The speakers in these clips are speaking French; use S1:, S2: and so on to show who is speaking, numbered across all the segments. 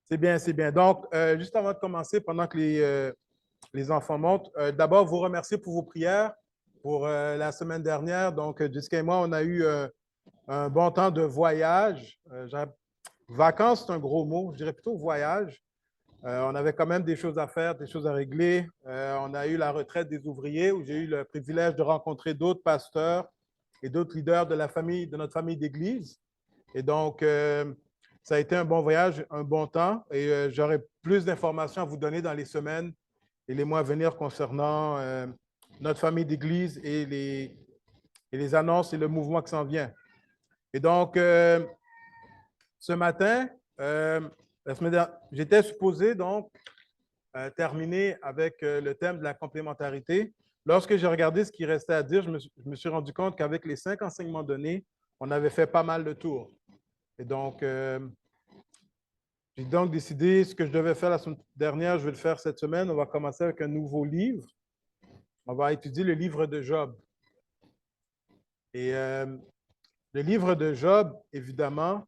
S1: C'est bien, c'est bien. Donc, juste avant de commencer, pendant que les enfants montent, d'abord, vous remercier pour vos prières pour la semaine dernière. Donc, Jessica et moi, on a eu un bon temps de voyage. Vacances, c'est un gros mot. Je dirais plutôt voyage. On avait quand même des choses à faire, des choses à régler. On a eu la retraite des ouvriers où j'ai eu le privilège de rencontrer d'autres pasteurs et d'autres leaders de la famille, de notre famille d'église. Et donc, ça a été un bon voyage, un bon temps. Et j'aurai plus d'informations à vous donner dans les semaines et les mois à venir concernant notre famille d'église et les annonces et le mouvement qui s'en vient. Et donc, ce matin, j'étais supposé donc terminer avec le thème de la complémentarité. Lorsque j'ai regardé ce qui restait à dire, je me suis rendu compte qu'avec les 5 enseignements donnés, on avait fait pas mal de tours. Et donc, j'ai donc décidé ce que je devais faire la semaine dernière, je vais le faire cette semaine. On va commencer avec un nouveau livre. On va étudier le livre de Job. Et le livre de Job, évidemment,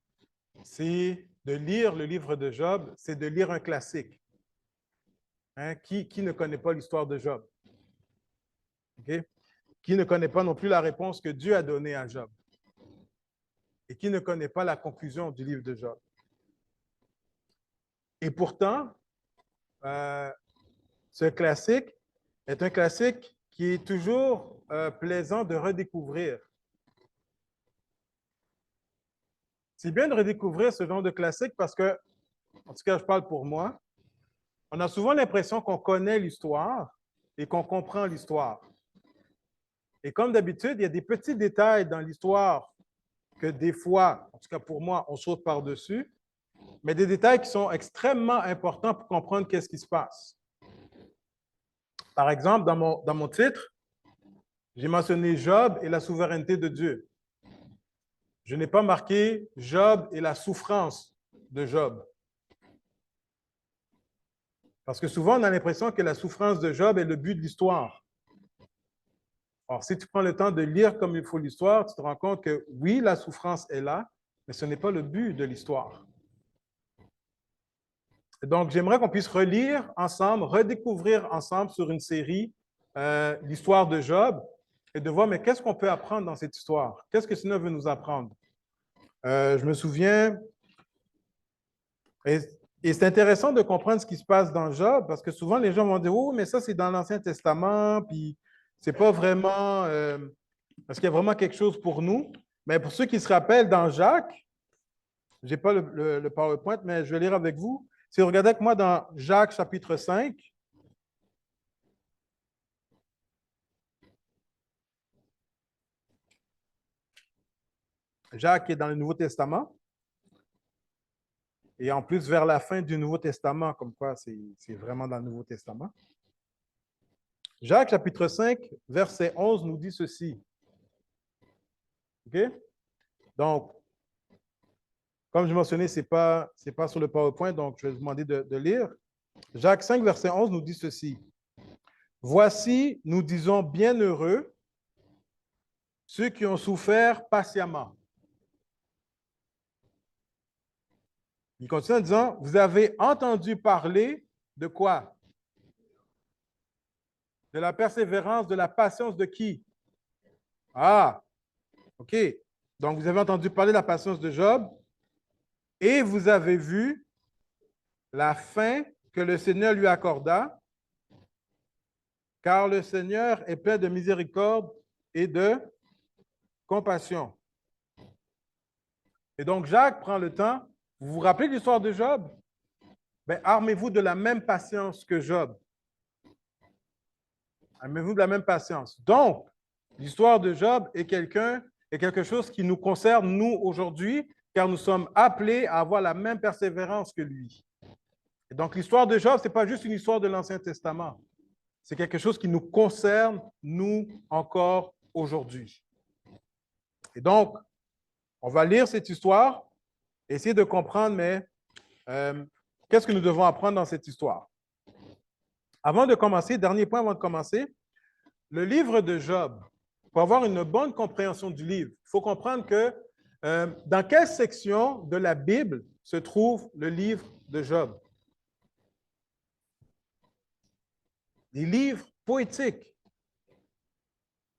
S1: c'est de lire le livre de Job, c'est de lire un classique. Hein? Qui ne connaît pas l'histoire de Job? Okay? Qui ne connaît pas non plus la réponse que Dieu a donnée à Job? Et qui ne connaît pas la conclusion du livre de Job? Et pourtant, ce classique est un classique qui est toujours plaisant de redécouvrir. C'est bien de redécouvrir ce genre de classique parce que, en tout cas, je parle pour moi, on a souvent l'impression qu'on connaît l'histoire et qu'on comprend l'histoire. Et comme d'habitude, il y a des petits détails dans l'histoire que des fois, en tout cas pour moi, on saute par-dessus, mais des détails qui sont extrêmement importants pour comprendre qu'est-ce qui se passe. Par exemple, dans mon titre, j'ai mentionné Job et la souveraineté de Dieu. Je n'ai pas marqué Job et la souffrance de Job. Parce que souvent, on a l'impression que la souffrance de Job est le but de l'histoire. Or, si tu prends le temps de lire comme il faut l'histoire, tu te rends compte que oui, la souffrance est là, mais ce n'est pas le but de l'histoire. Donc, j'aimerais qu'on puisse relire ensemble, redécouvrir ensemble sur une série l'histoire de Job et de voir, mais qu'est-ce qu'on peut apprendre dans cette histoire? Qu'est-ce que Seigneur veut nous apprendre? Je me souviens, et c'est intéressant de comprendre ce qui se passe dans Job, parce que souvent les gens vont dire, oh, mais ça c'est dans l'Ancien Testament, puis c'est pas vraiment, parce qu'il y a vraiment quelque chose pour nous. Mais pour ceux qui se rappellent, dans Jacques, je n'ai pas le PowerPoint, mais je vais lire avec vous. Si vous regardez avec moi dans Jacques chapitre 5, Jacques est dans le Nouveau Testament. Et en plus, vers la fin du Nouveau Testament, comme quoi c'est vraiment dans le Nouveau Testament. Jacques chapitre 5, verset 11 nous dit ceci. OK? Donc, comme je mentionnais, ce n'est pas sur le PowerPoint, donc je vais vous demander de lire. Jacques 5, verset 11 nous dit ceci. Voici, nous disons bienheureux ceux qui ont souffert patiemment. Il continue en disant, vous avez entendu parler de quoi? De la persévérance, de la patience de qui? Ah, OK. Donc, vous avez entendu parler de la patience de Job et vous avez vu la fin que le Seigneur lui accorda, car le Seigneur est plein de miséricorde et de compassion. Et donc, Jacques prend le temps. Vous vous rappelez l'histoire de Job? Bien, armez-vous de la même patience que Job. Armez-vous de la même patience. Donc, l'histoire de Job est quelque chose qui nous concerne, nous, aujourd'hui, car nous sommes appelés à avoir la même persévérance que lui. Et donc, l'histoire de Job, ce n'est pas juste une histoire de l'Ancien Testament. C'est quelque chose qui nous concerne, nous, encore aujourd'hui. Et donc, on va lire cette histoire, essayer de comprendre, mais qu'est-ce que nous devons apprendre dans cette histoire? Avant de commencer, dernier point avant de commencer, le livre de Job, pour avoir une bonne compréhension du livre, il faut comprendre que Dans quelle section de la Bible se trouve le livre de Job? Les livres poétiques.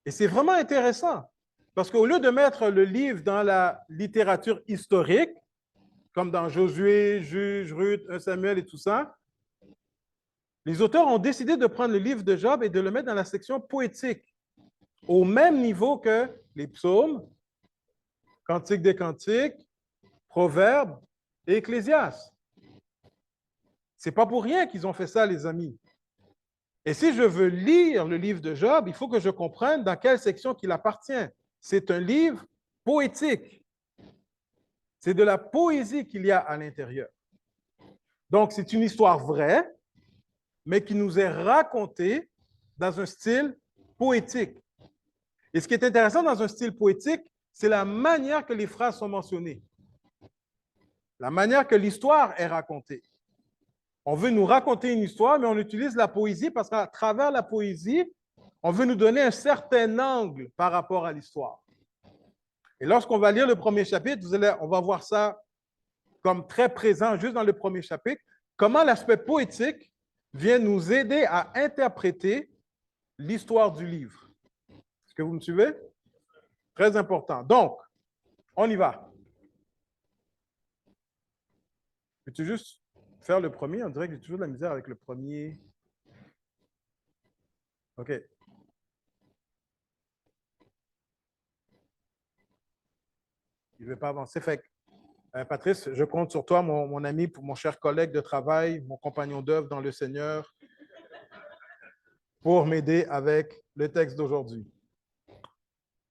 S1: Et c'est vraiment intéressant, parce qu'au lieu de mettre le livre dans la littérature historique, comme dans Josué, Juge, Ruth, 1 Samuel et tout ça, les auteurs ont décidé de prendre le livre de Job et de le mettre dans la section poétique, au même niveau que les psaumes, Cantiques des Cantiques, Proverbes et Ecclésiastes. Ce n'est pas pour rien qu'ils ont fait ça, les amis. Et si je veux lire le livre de Job, il faut que je comprenne dans quelle section il appartient. C'est un livre poétique. C'est de la poésie qu'il y a à l'intérieur. Donc, c'est une histoire vraie, mais qui nous est racontée dans un style poétique. Et ce qui est intéressant dans un style poétique, c'est la manière que les phrases sont mentionnées, la manière que l'histoire est racontée. On veut nous raconter une histoire, mais on utilise la poésie parce qu'à travers la poésie, on veut nous donner un certain angle par rapport à l'histoire. Et lorsqu'on va lire le premier chapitre, on va voir ça comme très présent juste dans le premier chapitre, comment l'aspect poétique vient nous aider à interpréter l'histoire du livre. Est-ce que vous me suivez? Très important. Donc, on y va. Peux-tu juste faire le premier? On dirait que j'ai toujours de la misère avec le premier. OK. Il ne veut pas avancer. Fait que, Patrice, je compte sur toi, mon ami, mon cher collègue de travail, mon compagnon d'œuvre dans le Seigneur, pour m'aider avec le texte d'aujourd'hui.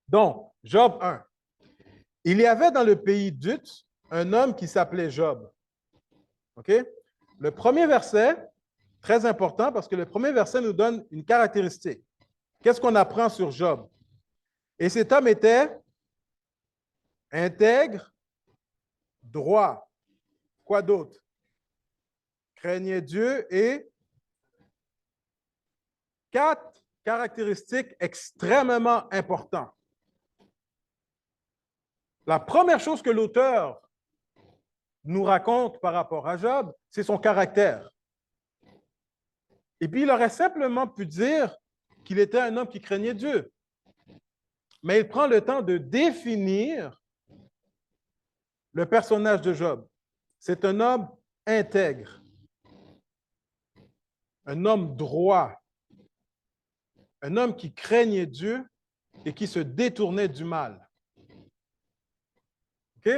S1: Donc, Job 1. Il y avait dans le pays d'Uth un homme qui s'appelait Job. OK? Le premier verset, très important parce que le premier verset nous donne une caractéristique. Qu'est-ce qu'on apprend sur Job? Et cet homme était intègre, droit. Quoi d'autre? Craignait Dieu et 4 caractéristiques extrêmement importantes. La première chose que l'auteur nous raconte par rapport à Job, c'est son caractère. Et puis, il aurait simplement pu dire qu'il était un homme qui craignait Dieu. Mais il prend le temps de définir le personnage de Job. C'est un homme intègre, un homme droit, un homme qui craignait Dieu et qui se détournait du mal. OK?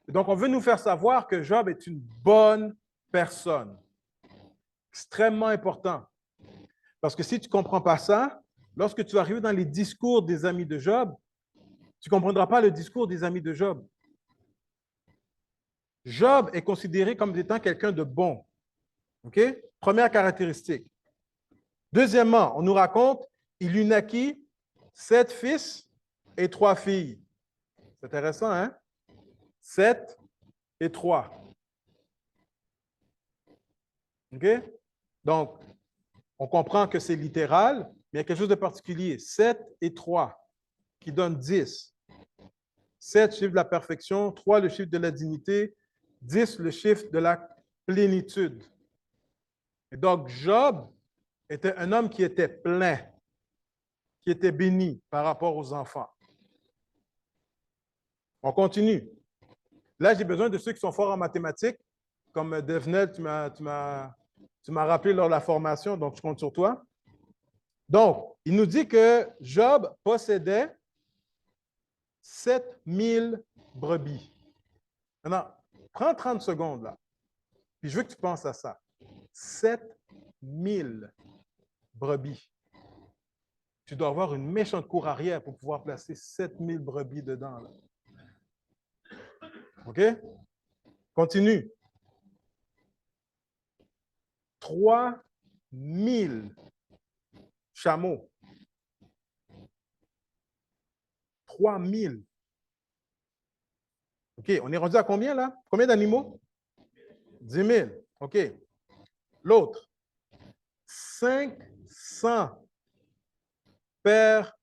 S1: Donc, on veut nous faire savoir que Job est une bonne personne. Extrêmement important. Parce que si tu ne comprends pas ça, lorsque tu arrives dans les discours des amis de Job, tu ne comprendras pas le discours des amis de Job. Job est considéré comme étant quelqu'un de bon. OK? Première caractéristique. Deuxièmement, on nous raconte, il lui naquit 7 fils et 3 filles. C'est intéressant, hein? 7 et 3. OK? Donc, on comprend que c'est littéral, mais il y a quelque chose de particulier. 7 et 3, qui donne 10. 7, chiffre de la perfection, 3, le chiffre de la dignité, 10, le chiffre de la plénitude. Et donc, Job était un homme qui était plein, qui était béni par rapport aux enfants. On continue. Là, j'ai besoin de ceux qui sont forts en mathématiques, comme Devenel, tu m'as rappelé lors de la formation, donc je compte sur toi. Donc, il nous dit que Job possédait 7000 brebis. Maintenant, prends 30 secondes là, puis je veux que tu penses à ça. 7000 brebis. Tu dois avoir une méchante cour arrière pour pouvoir placer 7000 brebis dedans. Là. OK? Continue. 3000 chameaux. 3000. OK, on est rendu à combien là? Combien d'animaux? 10 000. OK. L'autre, 500 paires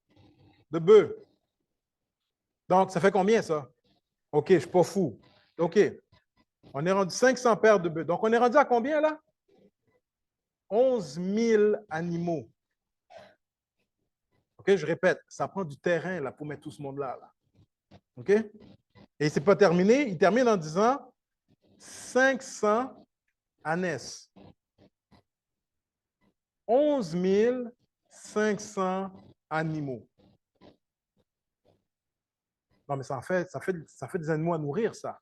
S1: de bœufs. Donc, ça fait combien ça? OK, je ne suis pas fou. OK. On est rendu 500 paires de bœufs. Donc, on est rendu à combien là? 11 000 animaux. OK, je répète, ça prend du terrain là, pour mettre tout ce monde-là. Là. OK? Et ce n'est pas terminé. Il termine en disant 500 ânesses. 11 500 animaux. Non, mais ça fait des animaux à nourrir, ça.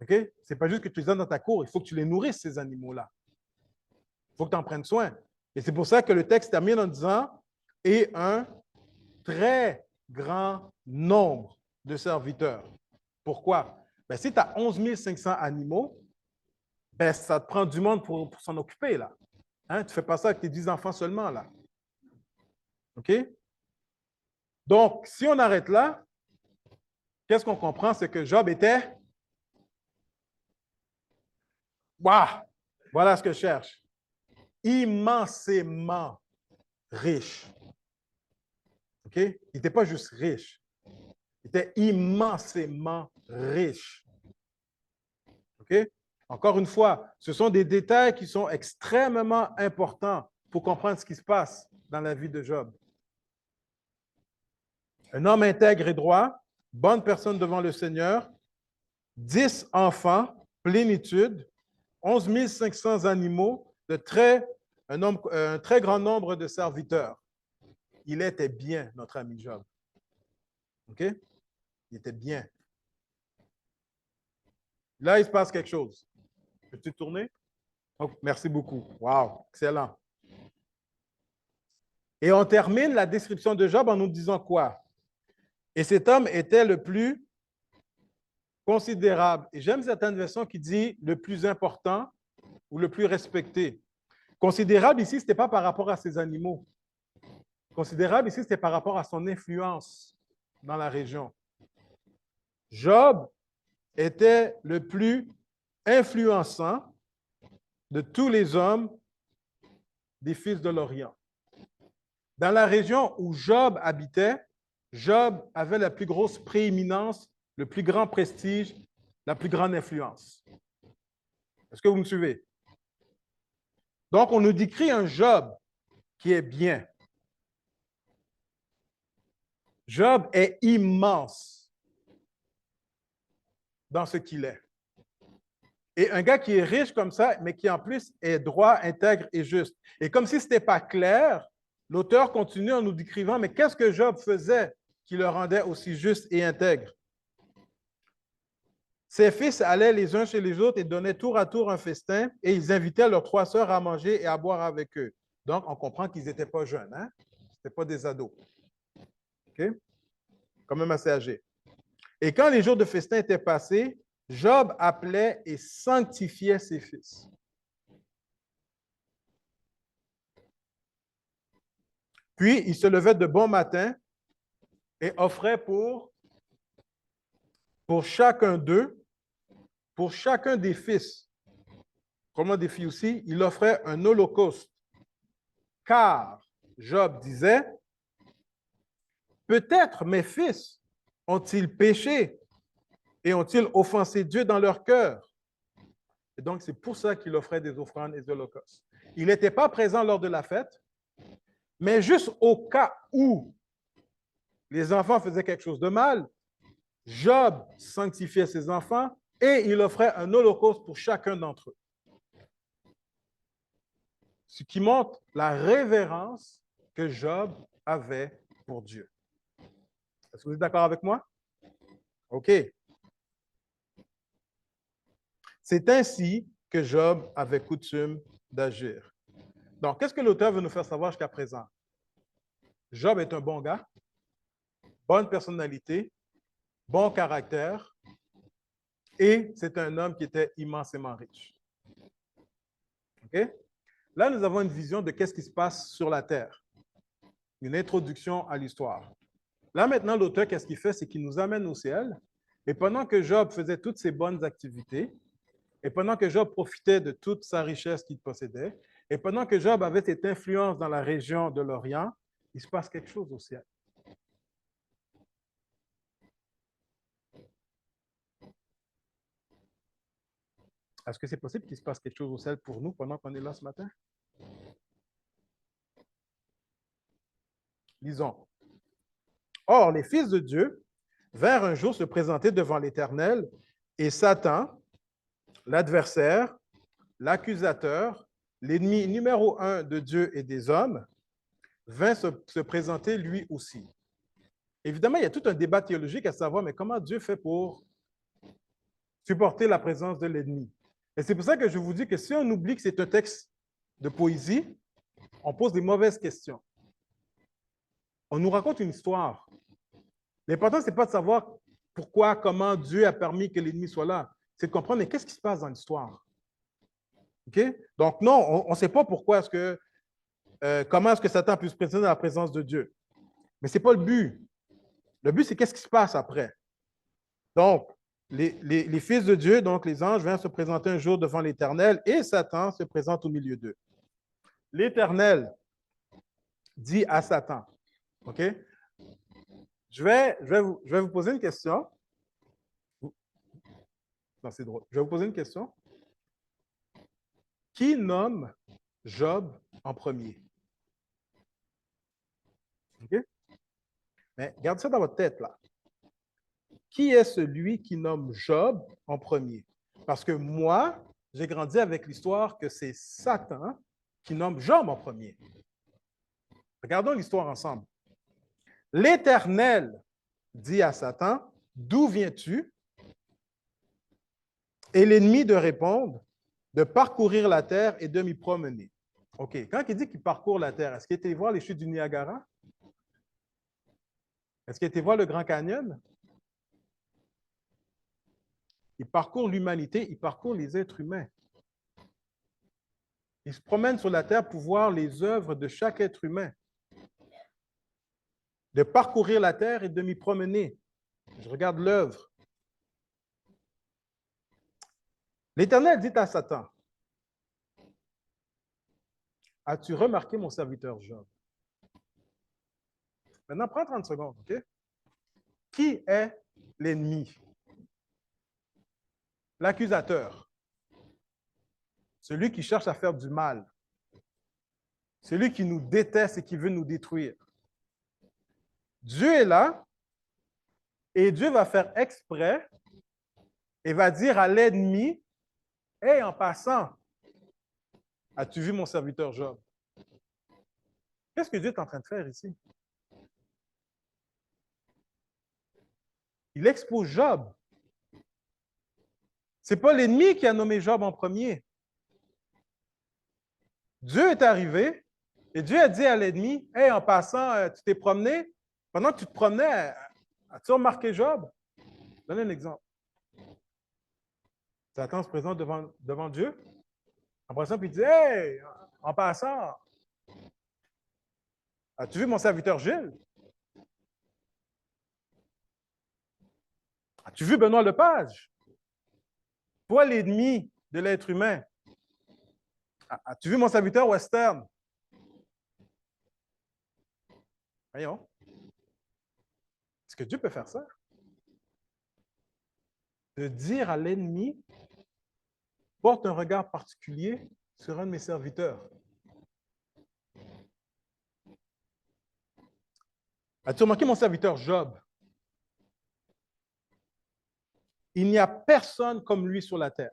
S1: OK? Ce n'est pas juste que tu les as dans ta cour, il faut que tu les nourrisses, ces animaux-là. Il faut que tu en prennes soin. Et c'est pour ça que le texte termine en disant « et un très grand nombre de serviteurs ». Pourquoi? Ben, si tu as 11 500 animaux, ben, ça te prend du monde pour s'en occuper, là. Hein? Tu ne fais pas ça avec tes 10 enfants seulement, là. OK? Donc, si on arrête là, qu'est-ce qu'on comprend? C'est que Job était... Waouh! Voilà ce que je cherche. Immensément riche. OK? Il n'était pas juste riche. Il était immensément riche. OK? Encore une fois, ce sont des détails qui sont extrêmement importants pour comprendre ce qui se passe dans la vie de Job. Un homme intègre et droit, bonne personne devant le Seigneur, 10 enfants, plénitude, 11 500 animaux, un très grand nombre de serviteurs. Il était bien, notre ami Job. OK? Il était bien. Là, il se passe quelque chose. Peux-tu tourner? Oh, merci beaucoup. Wow, excellent. Et on termine la description de Job en nous disant quoi? Et cet homme était le plus considérable. Et j'aime certaines versions qui disent le plus important ou le plus respecté. Considérable ici, ce n'était pas par rapport à ses animaux. Considérable ici, c'était par rapport à son influence dans la région. Job était le plus influençant de tous les hommes des fils de l'Orient. Dans la région où Job habitait, Job avait la plus grosse prééminence, le plus grand prestige, la plus grande influence. Est-ce que vous me suivez? Donc, on nous décrit un Job qui est bien. Job est immense dans ce qu'il est. Et un gars qui est riche comme ça, mais qui en plus est droit, intègre et juste. Et comme si ce n'était pas clair, l'auteur continue en nous décrivant, mais qu'est-ce que Job faisait qui le rendait aussi juste et intègre? Ses fils allaient les uns chez les autres et donnaient tour à tour un festin, et ils invitaient leurs 3 sœurs à manger et à boire avec eux. Donc, on comprend qu'ils n'étaient pas jeunes, hein? Ce n'étaient pas des ados. OK? Quand même assez âgés. Et quand les jours de festin étaient passés, Job appelait et sanctifiait ses fils. Puis, il se levait de bon matin et offrait pour chacun d'eux, pour chacun des fils, comme des filles aussi, il offrait un holocauste. Car, Job disait, peut-être mes fils ont-ils péché et ont-ils offensé Dieu dans leur cœur? Et donc, c'est pour ça qu'il offrait des offrandes et des holocaustes. Il n'était pas présent lors de la fête, mais juste au cas où les enfants faisaient quelque chose de mal, Job sanctifiait ses enfants et il offrait un holocauste pour chacun d'entre eux. Ce qui montre la révérence que Job avait pour Dieu. Est-ce que vous êtes d'accord avec moi? OK. C'est ainsi que Job avait coutume d'agir. Donc, qu'est-ce que l'auteur veut nous faire savoir jusqu'à présent? Job est un bon gars, bonne personnalité, bon caractère, et c'est un homme qui était immensément riche. OK? Là, nous avons une vision de qu'est-ce qui se passe sur la terre. Une introduction à l'histoire. Là, maintenant, l'auteur, qu'est-ce qu'il fait? C'est qu'il nous amène au ciel. Et pendant que Job faisait toutes ses bonnes activités, et pendant que Job profitait de toute sa richesse qu'il possédait, et pendant que Job avait cette influence dans la région de l'Orient, il se passe quelque chose au ciel. Est-ce que c'est possible qu'il se passe quelque chose au ciel pour nous pendant qu'on est là ce matin? Lisons. Or, les fils de Dieu vinrent un jour se présenter devant l'Éternel, et Satan, l'adversaire, l'accusateur, l'ennemi numéro un de Dieu et des hommes, vint se présenter lui aussi. Évidemment, il y a tout un débat théologique à savoir, mais comment Dieu fait pour supporter la présence de l'ennemi? Et c'est pour ça que je vous dis que si on oublie que c'est un texte de poésie, on pose des mauvaises questions. On nous raconte une histoire. L'important, ce n'est pas de savoir pourquoi, comment Dieu a permis que l'ennemi soit là. C'est de comprendre, mais qu'est-ce qui se passe dans l'histoire? OK? Donc, non, on ne sait pas pourquoi comment est-ce que Satan a pu se présenter dans la présence de Dieu. Mais ce n'est pas le but. Le but, c'est qu'est-ce qui se passe après. Donc, les fils de Dieu, donc les anges, viennent se présenter un jour devant l'Éternel et Satan se présente au milieu d'eux. L'Éternel dit à Satan, OK? Je vais vous poser une question. Non, c'est drôle. Je vais vous poser une question. Qui nomme Job en premier? OK? Mais gardez ça dans votre tête, là. Qui est celui qui nomme Job en premier? Parce que moi, j'ai grandi avec l'histoire que c'est Satan qui nomme Job en premier. Regardons l'histoire ensemble. L'Éternel dit à Satan, d'où viens-tu? Et l'ennemi de répondre, de parcourir la terre et de m'y promener. OK. Quand il dit qu'il parcourt la terre, est-ce qu'il était voir les chutes du Niagara? Est-ce qu'il était voir le Grand Canyon? Il parcourt l'humanité, il parcourt les êtres humains. Il se promène sur la terre pour voir les œuvres de chaque être humain. De parcourir la terre et de m'y promener. Je regarde l'œuvre. L'Éternel dit à Satan, as-tu remarqué mon serviteur Job? Maintenant, prends 30 secondes, OK? Qui est l'ennemi? L'accusateur. Celui qui cherche à faire du mal. Celui qui nous déteste et qui veut nous détruire. Dieu est là et Dieu va faire exprès et va dire à l'ennemi, « Hey, en passant, as-tu vu mon serviteur Job? » Qu'est-ce que Dieu est en train de faire ici? Il expose Job. Ce n'est pas l'ennemi qui a nommé Job en premier. Dieu est arrivé et Dieu a dit à l'ennemi, « Hey, en passant, tu t'es promené? Pendant que tu te promenais, as-tu remarqué Job? » Donnez un exemple. Satan se présente devant Dieu. En passant, puis il dit, « Hey, en passant, as-tu vu mon serviteur Gilles? As-tu vu Benoît Lepage? Toi, l'ennemi de l'être humain. As-tu vu mon serviteur Western? » Voyons. Est-ce que Dieu peut faire ça? De dire à l'ennemi, porte un regard particulier sur un de mes serviteurs. As-tu remarqué mon serviteur Job? Il n'y a personne comme lui sur la terre.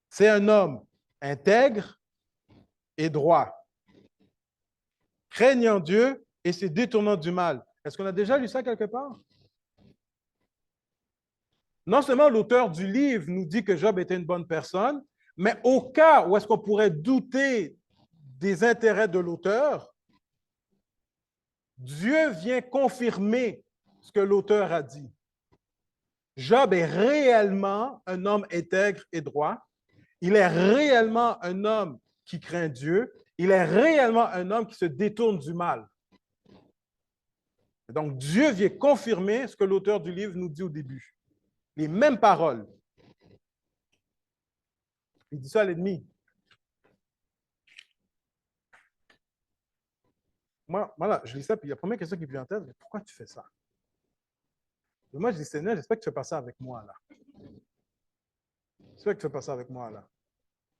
S1: C'est un homme intègre et droit, craignant Dieu et se détournant du mal. Est-ce qu'on a déjà lu ça quelque part? Non seulement l'auteur du livre nous dit que Job était une bonne personne, mais au cas où est-ce qu'on pourrait douter des intérêts de l'auteur, Dieu vient confirmer ce que l'auteur a dit. Job est réellement un homme intègre et droit. Il est réellement un homme qui craint Dieu. Il est réellement un homme qui se détourne du mal. Donc, Dieu vient confirmer ce que l'auteur du livre nous dit au début. Les mêmes paroles. Il dit ça à l'ennemi. Moi, là, je lis ça, puis la première question qui me vient en tête, c'est pourquoi tu fais ça? Et moi, je dis, Seigneur, j'espère que tu fais pas ça avec moi, là. J'espère que tu ne fais pas ça avec moi, là.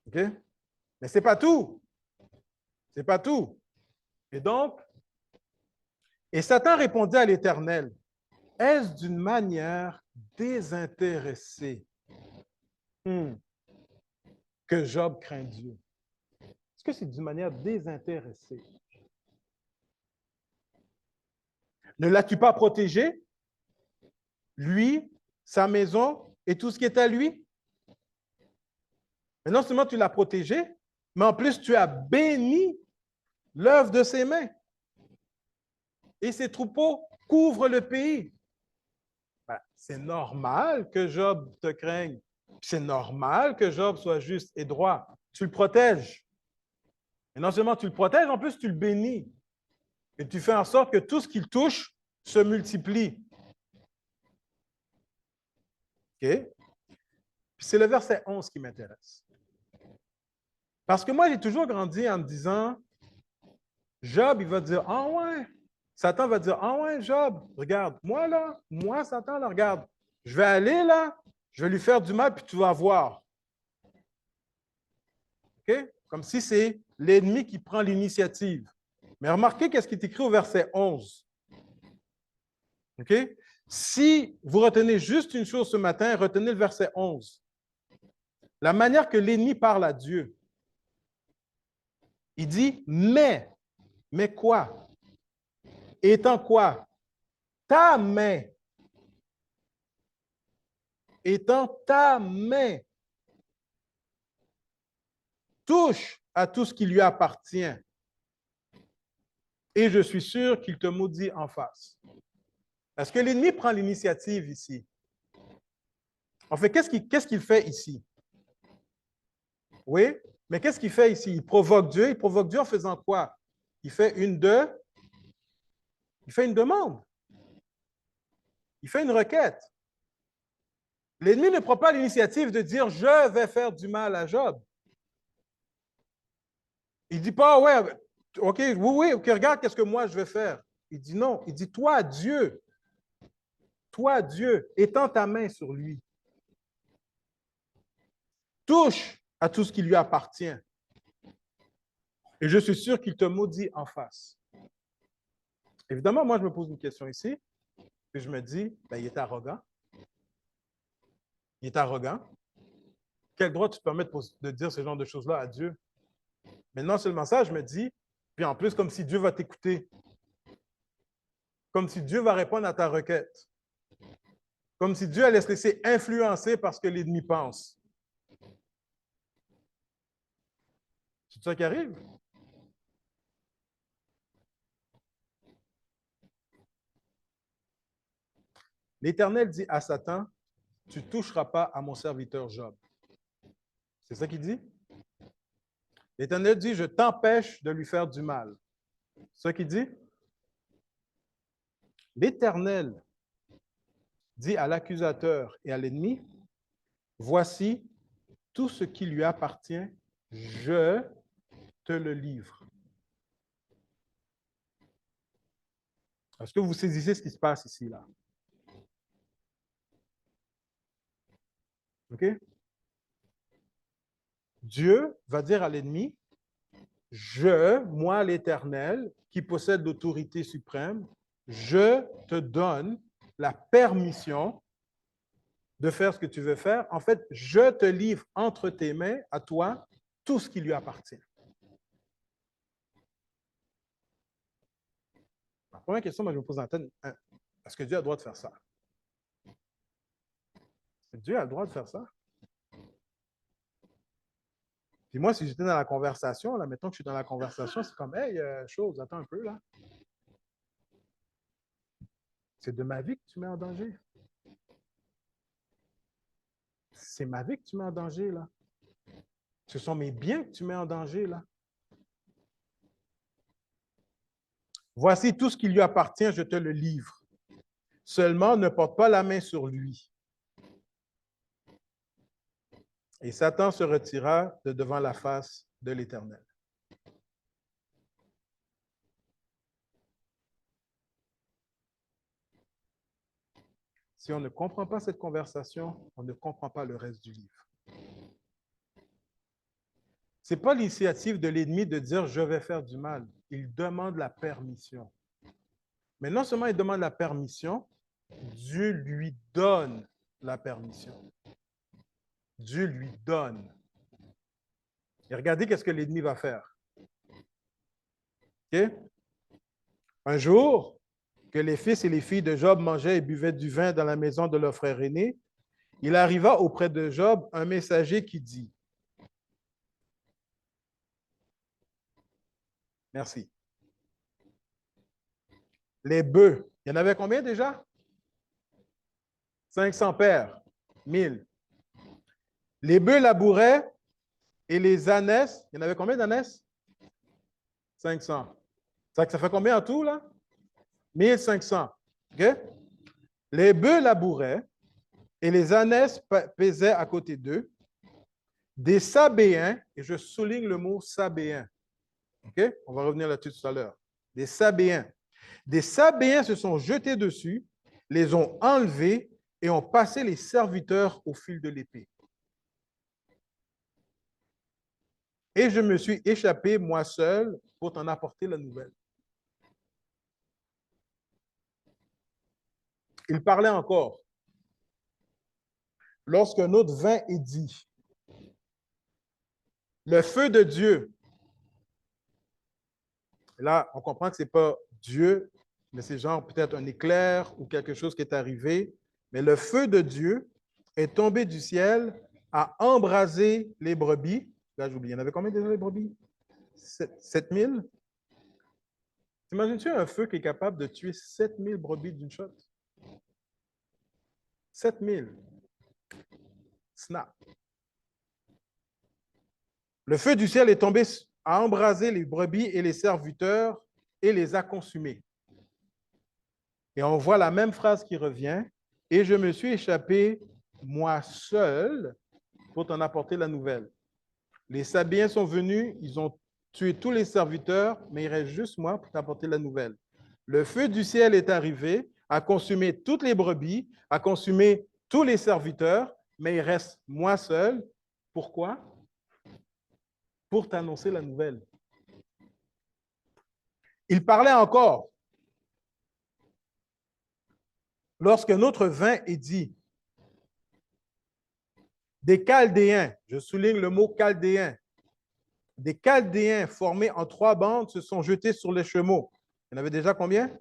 S1: OK? Mais ce n'est pas tout. Ce n'est pas tout. Et donc, et Satan répondit à l'Éternel, est-ce d'une manière désintéressée que Job craint Dieu? Est-ce que c'est d'une manière désintéressée? Ne l'as-tu pas protégé, lui, sa maison et tout ce qui est à lui? Mais non seulement tu l'as protégé, mais en plus tu as béni l'œuvre de ses mains. Et ses troupeaux couvrent le pays. Ben, c'est normal que Job te craigne. C'est normal que Job soit juste et droit. Tu le protèges. Et non seulement tu le protèges, en plus tu le bénis. Et tu fais en sorte que tout ce qu'il touche se multiplie. OK? C'est le verset 11 qui m'intéresse. Parce que moi, j'ai toujours grandi en me disant, Job, il va dire, ah ouais. Satan va dire, ah ouais, Job, regarde, moi là, moi, Satan, là, regarde, je vais aller là, je vais lui faire du mal, puis tu vas voir. OK? Comme si c'est l'ennemi qui prend l'initiative. Mais remarquez qu'est-ce qui est écrit au verset 11. OK? Si vous retenez juste une chose ce matin, retenez le verset 11. La manière que l'ennemi parle à Dieu. Il dit, mais quoi? Étant quoi? Ta main. Étant ta main. Touche à tout ce qui lui appartient. Et je suis sûr qu'il te maudit en face. Est-ce que l'ennemi prend l'initiative ici? En fait, qu'est-ce qu'il fait ici? Oui, mais qu'est-ce qu'il fait ici? Il provoque Dieu. Il provoque Dieu en faisant quoi? Il fait une demande. Il fait une requête. L'ennemi ne prend pas l'initiative de dire je vais faire du mal à Job. Il ne dit pas ouais, OK, oui, OK, regarde qu'est-ce que moi je vais faire. Il dit non. Il dit toi, Dieu, étends ta main sur lui. Touche à tout ce qui lui appartient. Et je suis sûr qu'il te maudit en face. Évidemment, moi, je me pose une question ici. Puis je me dis, ben, il est arrogant. Il est arrogant. Quel droit tu te permets de dire ce genre de choses-là à Dieu? Mais non seulement ça, je me dis, puis en plus, comme si Dieu va t'écouter. Comme si Dieu va répondre à ta requête. Comme si Dieu allait se laisser influencer par ce que l'ennemi pense. C'est ça qui arrive? L'Éternel dit à Satan, tu ne toucheras pas à mon serviteur Job. C'est ça qu'il dit? L'Éternel dit, je t'empêche de lui faire du mal. C'est ça qu'il dit? L'Éternel dit à l'accusateur et à l'ennemi, voici tout ce qui lui appartient, je te le livre. Est-ce que vous saisissez ce qui se passe ici, là? OK? Dieu va dire à l'ennemi, moi l'Éternel, qui possède l'autorité suprême, je te donne la permission de faire ce que tu veux faire. En fait, je te livre entre tes mains, à toi, tout ce qui lui appartient. La première question, moi, je me pose en tête, est-ce que Dieu a le droit de faire ça? Dieu a le droit de faire ça? Puis moi, si j'étais dans la conversation, là, mettons que je suis dans la conversation, c'est comme, hey, chose, attends un peu, là. C'est de ma vie que tu mets en danger. C'est ma vie que tu mets en danger, là. Ce sont mes biens que tu mets en danger, là. Voici tout ce qui lui appartient, je te le livre. Seulement, ne porte pas la main sur lui. Et Satan se retira de devant la face de l'Éternel. Si on ne comprend pas cette conversation, on ne comprend pas le reste du livre. Ce n'est pas l'initiative de l'ennemi de dire je vais faire du mal. Il demande la permission. Mais non seulement il demande la permission, Dieu lui donne la permission. Dieu lui donne. Et regardez qu'est-ce que l'ennemi va faire. Okay? Un jour, que les fils et les filles de Job mangeaient et buvaient du vin dans la maison de leur frère aîné, il arriva auprès de Job un messager qui dit, merci, les bœufs, il y en avait combien déjà? 500 paires, 1000. Les bœufs labouraient et les ânesses, il y en avait combien d'ânesses? 500. Ça fait combien en tout, là? 1500. OK? Les bœufs labouraient et les ânesses pesaient à côté d'eux. Des Sabéens, et je souligne le mot Sabéens. OK? On va revenir là-dessus tout à l'heure. Des Sabéens. Des Sabéens se sont jetés dessus, les ont enlevés et ont passé les serviteurs au fil de l'épée. Et je me suis échappé, moi seul, pour t'en apporter la nouvelle. Il parlait encore. Lorsque notre vin est dit, le feu de Dieu, là, on comprend que ce n'est pas Dieu, mais c'est genre peut-être un éclair ou quelque chose qui est arrivé, mais le feu de Dieu est tombé du ciel, a embrasé les brebis. Là, j'oublie, il y en avait combien déjà les brebis? 7000? T'imagines-tu un feu qui est capable de tuer 7000 brebis d'une shot? 7000. Snap. Le feu du ciel est tombé, a embrasé les brebis et les serviteurs et les a consumés. Et on voit la même phrase qui revient. Et je me suis échappé, moi seul, pour t'en apporter la nouvelle. Les Sabéens sont venus, ils ont tué tous les serviteurs, mais il reste juste moi pour t'apporter la nouvelle. Le feu du ciel est arrivé, a consumé toutes les brebis, a consumé tous les serviteurs, mais il reste moi seul. Pourquoi? Pour t'annoncer la nouvelle. Il parlait encore. Lorsque notre vin est dit, des Chaldéens, je souligne le mot Chaldéens, des Chaldéens formés en 3 bandes se sont jetés sur les chameaux. Il y en avait déjà combien?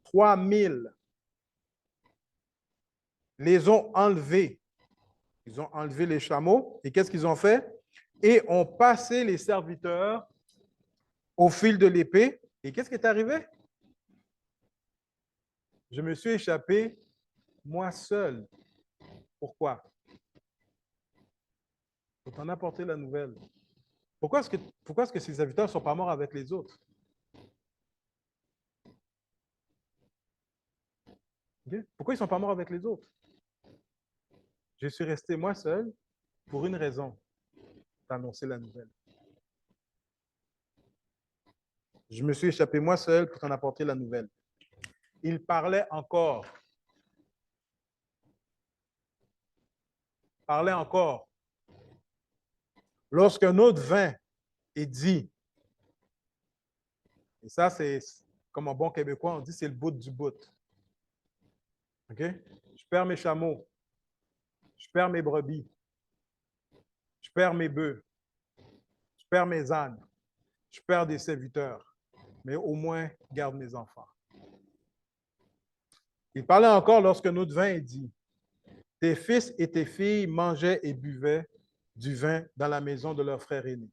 S1: 3000. Les ont enlevés. Ils ont enlevé les chameaux. Et qu'est-ce qu'ils ont fait? Et ont passé les serviteurs au fil de l'épée. Et qu'est-ce qui est arrivé? Je me suis échappé, moi seul. Pourquoi? Pour t'en apporter la nouvelle. Pourquoi est-ce que ces serviteurs ne sont pas morts avec les autres? Okay? Pourquoi ils ne sont pas morts avec les autres? Je suis resté moi seul pour une raison, d'annoncer la nouvelle. Je me suis échappé moi seul pour t'en apporter la nouvelle. Il parlait encore. Parlait encore. Lorsqu'un autre vin est dit, et ça c'est comme un bon Québécois, on dit c'est le bout du bout. OK? Je perds mes chameaux, je perds mes brebis, je perds mes bœufs, je perds mes ânes, je perds des serviteurs, mais au moins garde mes enfants. Il parlait encore lorsque notre vin est dit, tes fils et tes filles mangeaient et buvaient du vin dans la maison de leur frère aîné.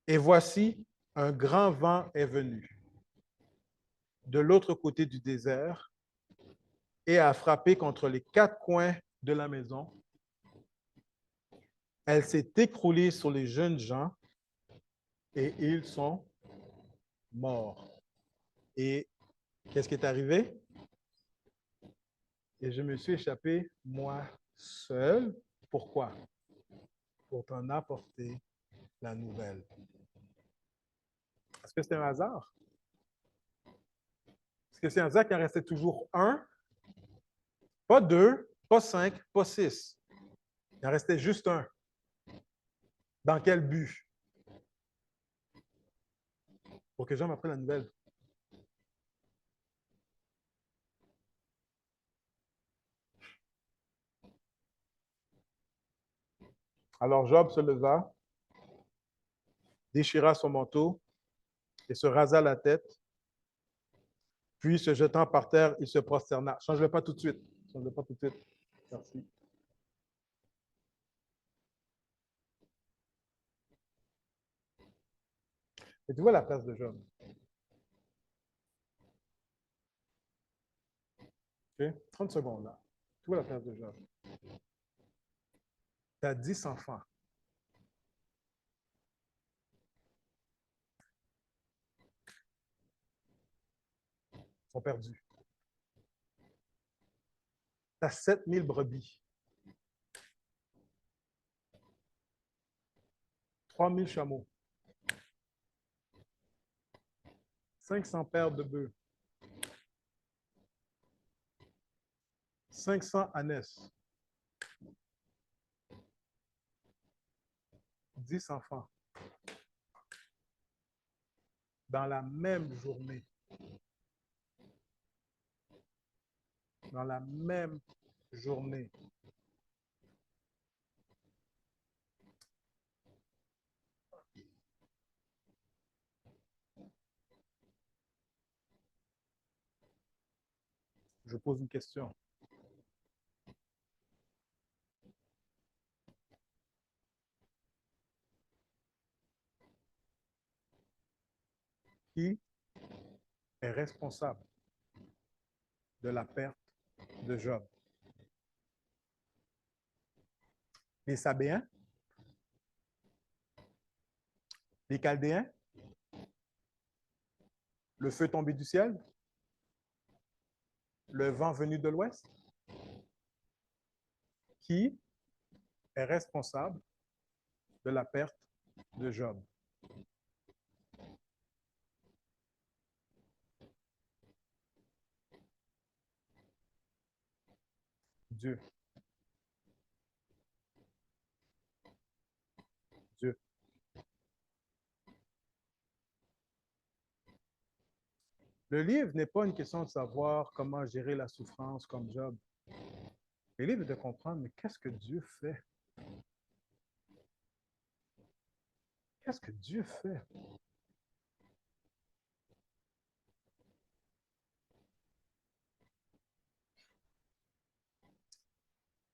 S1: Et voici, un grand vent est venu de l'autre côté du désert et a frappé contre les 4 coins de la maison. Elle s'est écroulée sur les jeunes gens et ils sont morts. Et qu'est-ce qui est arrivé? Et je me suis échappé, moi seul. Pourquoi? Pour t'en apporter la nouvelle. Est-ce que c'est un hasard? Est-ce que c'est un hasard qu'il en restait toujours un? Pas 2, pas 5, pas 6. Il en restait juste un. Dans quel but? Pour que Jean m'apprenne la nouvelle. Alors Job se leva, déchira son manteau et se rasa la tête. Puis, se jetant par terre, il se prosterna. Change-le pas tout de suite. Change-le pas tout de suite. Merci. Et tu vois la place de Job. OK? 30 secondes là. Tu vois la place de Job. Tu as 10 enfants. Ils sont perdus. Tu as 7000 brebis. 3000 chameaux. 500 paires de bœufs. 500 ânesses. 10 enfants. Dans la même journée. Dans la même journée. Je pose une question. Qui est responsable de la perte de Job? Les Sabéens? Les Chaldéens? Le feu tombé du ciel? Le vent venu de l'ouest? Qui est responsable de la perte de Job? Dieu. Dieu. Le livre n'est pas une question de savoir comment gérer la souffrance comme Job. Le livre est de comprendre, mais qu'est-ce que Dieu fait? Qu'est-ce que Dieu fait?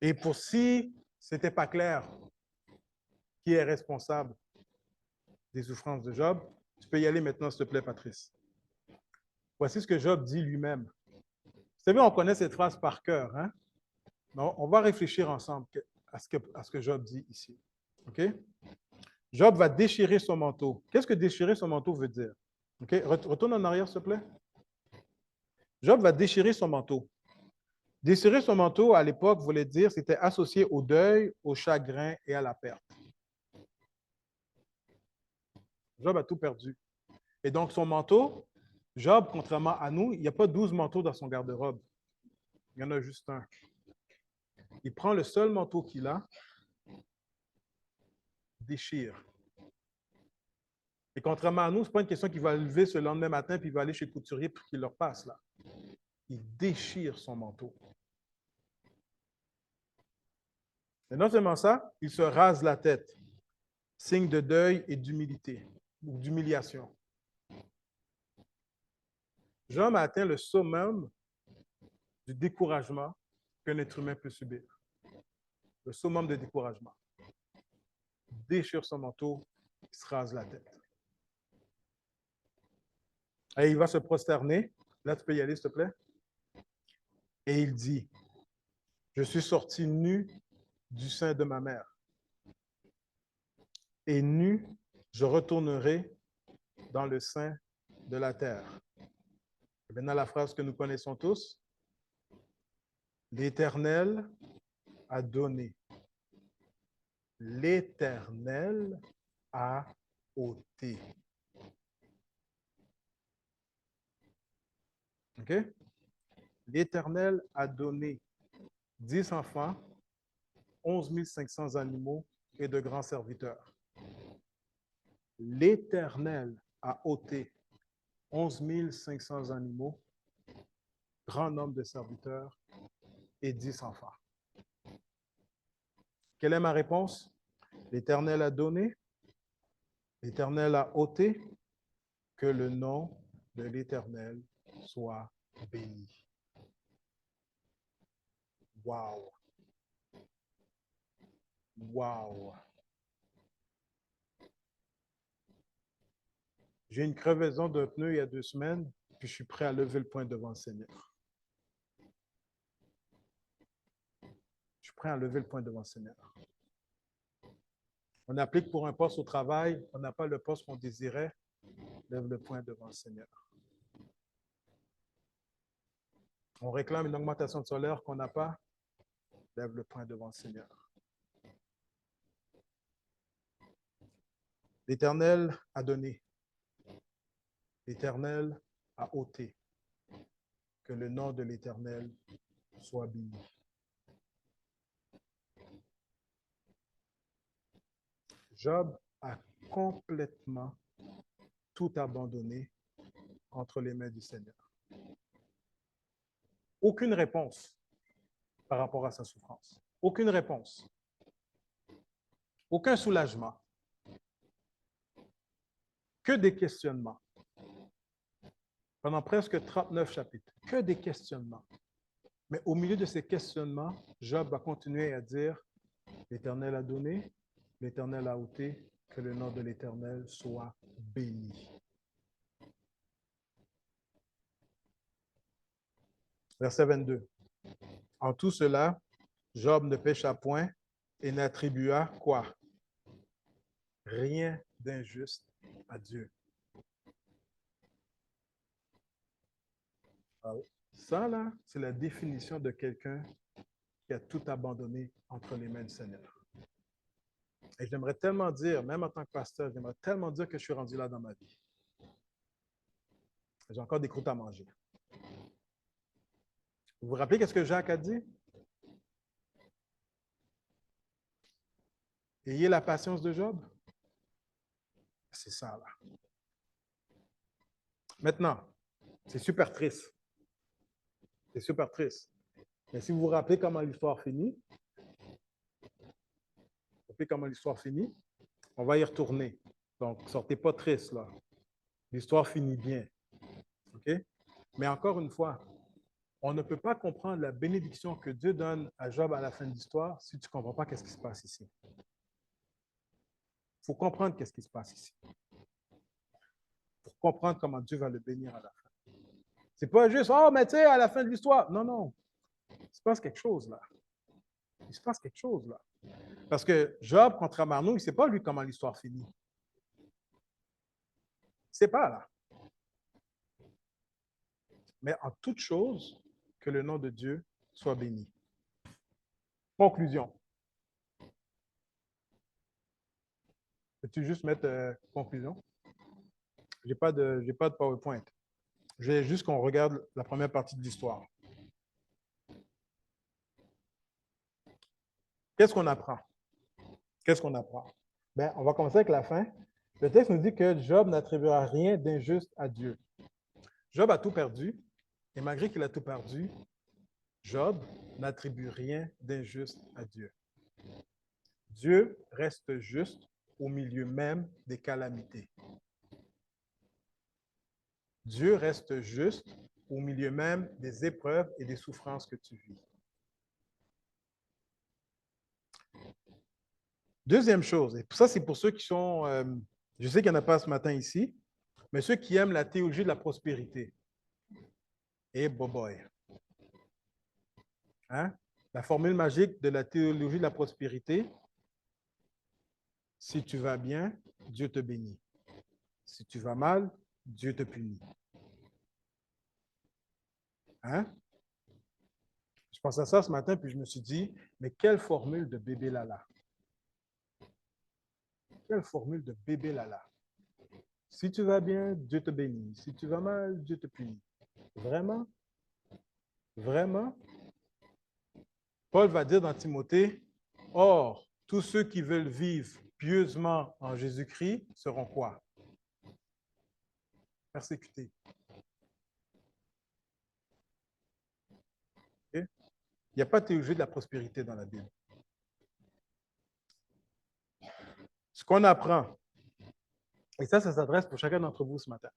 S1: Et pour si ce n'était pas clair qui est responsable des souffrances de Job, tu peux y aller maintenant, s'il te plaît, Patrice. Voici ce que Job dit lui-même. Vous savez, on connaît cette phrase par cœur, hein? Non, on va réfléchir ensemble à ce que Job dit ici. OK? Job va déchirer son manteau. Qu'est-ce que déchirer son manteau veut dire? OK? Retourne en arrière, s'il te plaît. Job va déchirer son manteau. Déchirer son manteau, à l'époque, voulait dire c'était associé au deuil, au chagrin et à la perte. Job a tout perdu. Et donc, son manteau, Job, contrairement à nous, il n'y a pas 12 manteaux dans son garde-robe. Il y en a juste un. Il prend le seul manteau qu'il a, déchire. Et contrairement à nous, ce n'est pas une question qu'il va lever ce lendemain matin puis il va aller chez le couturier pour qu'il leur passe là. Il déchire son manteau. Et non seulement ça, il se rase la tête, signe de deuil et d'humilité, ou d'humiliation. Job a atteint le summum du découragement qu'un être humain peut subir. Le summum de découragement. Il déchire son manteau, il se rase la tête. Et il va se prosterner. Là, tu peux y aller, s'il te plaît. Et il dit, je suis sorti nu du sein de ma mère. Et nu, je retournerai dans le sein de la terre. Et maintenant, la phrase que nous connaissons tous. L'Éternel a donné. L'Éternel a ôté. OK? L'Éternel a donné 10 enfants, 11 500 animaux et de grands serviteurs. l'Éternel a ôté 11 500 animaux, grand nombre de serviteurs et 10 enfants. Quelle est ma réponse? L'Éternel a donné, l'Éternel a ôté, que le nom de l'Éternel soit béni. Wow! Wow! J'ai une crevaison d'un pneu il y a 2 semaines, puis je suis prêt à lever le poing devant le Seigneur. Je suis prêt à lever le poing devant le Seigneur. On applique pour un poste au travail, on n'a pas le poste qu'on désirait, lève le poing devant le Seigneur. On réclame une augmentation de salaire qu'on n'a pas, lève le poing devant le Seigneur. L'Éternel a donné, l'Éternel a ôté, que le nom de l'Éternel soit béni. Job a complètement tout abandonné entre les mains du Seigneur. Aucune réponse par rapport à sa souffrance. Aucune réponse. Aucun soulagement. Que des questionnements. Pendant presque 39 chapitres. Que des questionnements. Mais au milieu de ces questionnements, Job va continuer à dire, l'Éternel a donné, l'Éternel a ôté, que le nom de l'Éternel soit béni. Verset 22. En tout cela, Job ne pécha point et n'attribua quoi? Rien d'injuste à Dieu. Ça, là, c'est la définition de quelqu'un qui a tout abandonné entre les mains du Seigneur. Et j'aimerais tellement dire, même en tant que pasteur, j'aimerais tellement dire que je suis rendu là dans ma vie. J'ai encore des croûtes à manger. Vous vous rappelez qu'est-ce que Jacques a dit? Ayez la patience de Job. C'est ça, là. Maintenant, c'est super triste. C'est super triste. Mais si vous vous rappelez comment l'histoire finit, on va y retourner. Donc, sortez pas triste, là. L'histoire finit bien. OK? Mais encore une fois, on ne peut pas comprendre la bénédiction que Dieu donne à Job à la fin de l'histoire si tu ne comprends pas ce qui se passe ici. Il faut comprendre ce qui se passe ici. Pour comprendre comment Dieu va le bénir à la fin. C'est pas juste, oh, mais tu sais, à la fin de l'histoire. Non, non. Il se passe quelque chose là. Il se passe quelque chose là. Parce que Job, contrairement à nous, il ne sait pas lui comment l'histoire finit. Il ne sait pas là. Mais en toute chose, que le nom de Dieu soit béni. Conclusion. Peux-tu juste mettre conclusion? Je n'ai pas de PowerPoint. Je vais juste qu'on regarde la première partie de l'histoire. Qu'est-ce qu'on apprend? Qu'est-ce qu'on apprend? Bien, on va commencer avec la fin. Le texte nous dit que Job n'attribuera rien d'injuste à Dieu. Job a tout perdu, et malgré qu'il a tout perdu, Job n'attribue rien d'injuste à Dieu. Dieu reste juste au milieu même des calamités. Dieu reste juste au milieu même des épreuves et des souffrances que tu vis. Deuxième chose, et ça c'est pour ceux qui sont, je sais qu'il n'y en a pas ce matin ici, mais ceux qui aiment la théologie de la prospérité. Et boy. Hein? La formule magique de la théologie de la prospérité, si tu vas bien, Dieu te bénit. Si tu vas mal, Dieu te punit. Hein? Je pensais à ça ce matin, puis je me suis dit, mais quelle formule de bébé Lala? Quelle formule de bébé Lala? Si tu vas bien, Dieu te bénit. Si tu vas mal, Dieu te punit. Vraiment? Vraiment? Paul va dire dans Timothée, « Or, tous ceux qui veulent vivre pieusement en Jésus-Christ seront quoi? Persécutés. Okay? Il n'y a pas de théologie de la prospérité dans la Bible. Ce qu'on apprend, et ça s'adresse pour chacun d'entre vous ce matin.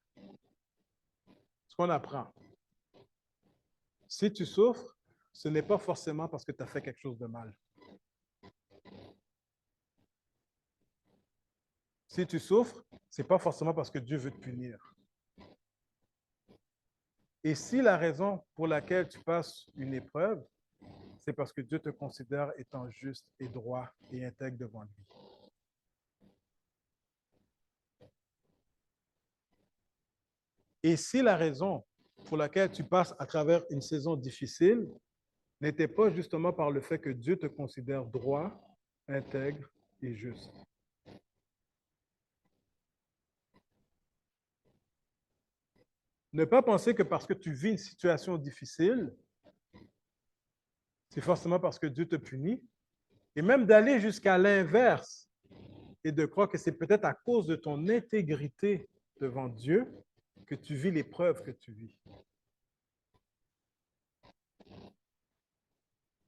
S1: Ce qu'on apprend, si tu souffres, ce n'est pas forcément parce que tu as fait quelque chose de mal. Si tu souffres, ce n'est pas forcément parce que Dieu veut te punir. Et si la raison pour laquelle tu passes une épreuve, c'est parce que Dieu te considère étant juste et droit et intègre devant lui. Et si la raison pour laquelle tu passes à travers une saison difficile n'était pas justement par le fait que Dieu te considère droit, intègre et juste. Ne pas penser que parce que tu vis une situation difficile, c'est forcément parce que Dieu te punit. Et même d'aller jusqu'à l'inverse et de croire que c'est peut-être à cause de ton intégrité devant Dieu que tu vis l'épreuve que tu vis.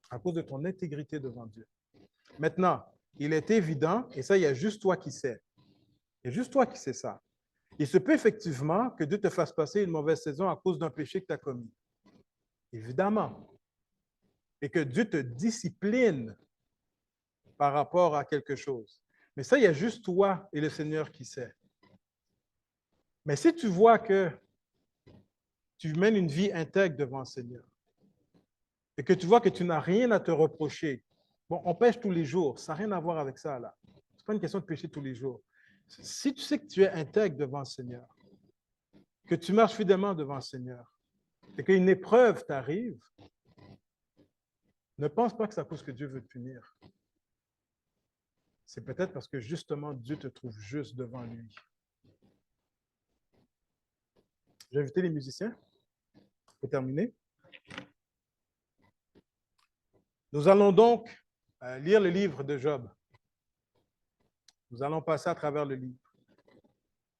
S1: À cause de ton intégrité devant Dieu. Maintenant, il est évident, et ça, il y a juste toi qui sais. Il y a juste toi qui sais ça. Il se peut effectivement que Dieu te fasse passer une mauvaise saison à cause d'un péché que tu as commis. Évidemment. Et que Dieu te discipline par rapport à quelque chose. Mais ça, il y a juste toi et le Seigneur qui sait. Mais si tu vois que tu mènes une vie intègre devant le Seigneur et que tu vois que tu n'as rien à te reprocher, bon, on pêche tous les jours, ça n'a rien à voir avec ça, là. Ce n'est pas une question de pécher tous les jours. Si tu sais que tu es intègre devant le Seigneur, que tu marches fidèlement devant le Seigneur et qu'une épreuve t'arrive, ne pense pas que c'est à cause que Dieu veut te punir. C'est peut-être parce que justement Dieu te trouve juste devant lui. J'ai invité les musiciens pour terminer. Nous allons donc lire le livre de Job. Nous allons passer à travers le livre.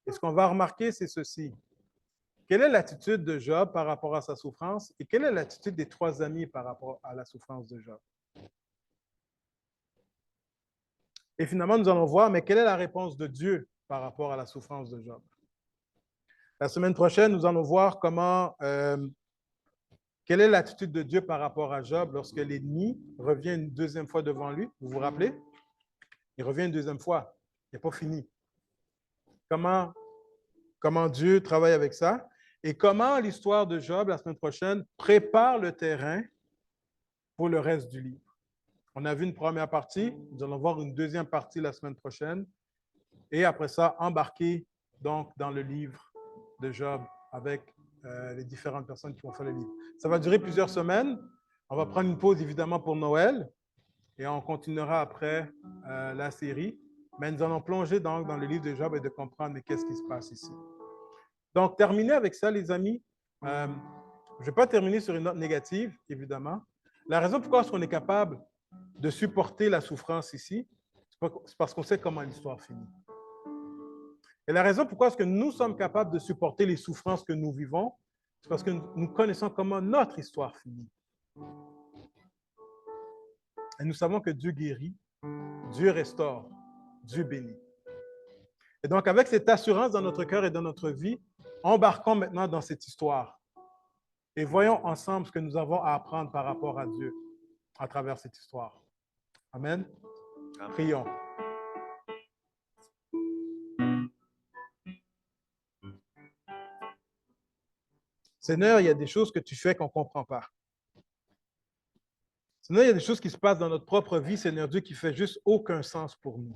S1: Et ce qu'on va remarquer, c'est ceci. Quelle est l'attitude de Job par rapport à sa souffrance et quelle est l'attitude des trois amis par rapport à la souffrance de Job? Et finalement, nous allons voir, mais quelle est la réponse de Dieu par rapport à la souffrance de Job? La semaine prochaine, nous allons voir quelle est l'attitude de Dieu par rapport à Job lorsque l'ennemi revient une deuxième fois devant lui. Vous vous rappelez? Il revient une deuxième fois. Il n'est pas fini. Comment Dieu travaille avec ça et comment l'histoire de Job, la semaine prochaine, prépare le terrain pour le reste du livre. On a vu une première partie, nous allons voir une deuxième partie la semaine prochaine et après ça, embarquer donc dans le livre de Job avec les différentes personnes qui vont faire le livre. Ça va durer plusieurs semaines. On va prendre une pause évidemment pour Noël et on continuera après la série. Mais nous allons plonger donc dans le livre de Job et de comprendre qu'est-ce qui se passe ici. Donc, terminer avec ça, les amis. Je ne vais pas terminer sur une note négative, évidemment. La raison pourquoi est-ce qu'on est capable de supporter la souffrance ici, c'est parce qu'on sait comment l'histoire finit. Et la raison pourquoi est-ce que nous sommes capables de supporter les souffrances que nous vivons, c'est parce que nous connaissons comment notre histoire finit. Et nous savons que Dieu guérit, Dieu restaure, Dieu bénit. Et donc, avec cette assurance dans notre cœur et dans notre vie, embarquons maintenant dans cette histoire. Et voyons ensemble ce que nous avons à apprendre par rapport à Dieu à travers cette histoire. Amen. Prions. Seigneur, il y a des choses que tu fais qu'on ne comprend pas. Seigneur, il y a des choses qui se passent dans notre propre vie, Seigneur Dieu, qui ne fait juste aucun sens pour nous.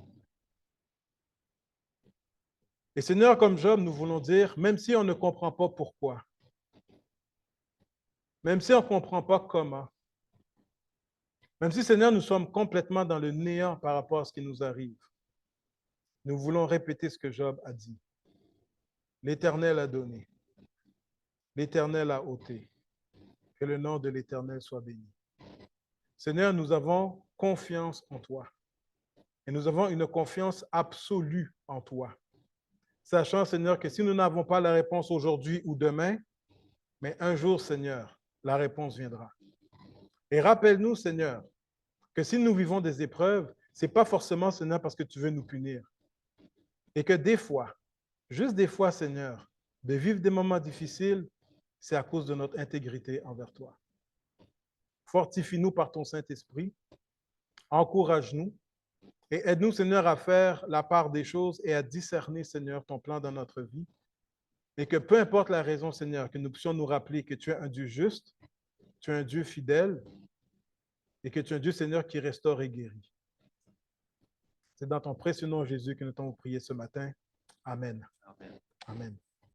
S1: Et Seigneur, comme Job, nous voulons dire, même si on ne comprend pas pourquoi, même si on ne comprend pas comment, même si, Seigneur, nous sommes complètement dans le néant par rapport à ce qui nous arrive, nous voulons répéter ce que Job a dit. L'Éternel a donné, l'Éternel a ôté, que le nom de l'Éternel soit béni. Seigneur, nous avons confiance en toi. Et nous avons une confiance absolue en toi. Sachant, Seigneur, que si nous n'avons pas la réponse aujourd'hui ou demain, mais un jour, Seigneur, la réponse viendra. Et rappelle-nous, Seigneur, que si nous vivons des épreuves, ce n'est pas forcément, Seigneur, parce que tu veux nous punir. Et que des fois, juste des fois, Seigneur, de vivre des moments difficiles, c'est à cause de notre intégrité envers toi. Fortifie-nous par ton Saint-Esprit, encourage-nous et aide-nous, Seigneur, à faire la part des choses et à discerner, Seigneur, ton plan dans notre vie. Et que peu importe la raison, Seigneur, que nous puissions nous rappeler que tu es un Dieu juste, tu es un Dieu fidèle et que tu es un Dieu, Seigneur, qui restaure et guérit. C'est dans ton précieux nom, Jésus, que nous t'avons prié ce matin. Amen.
S2: Amen.
S1: Amen.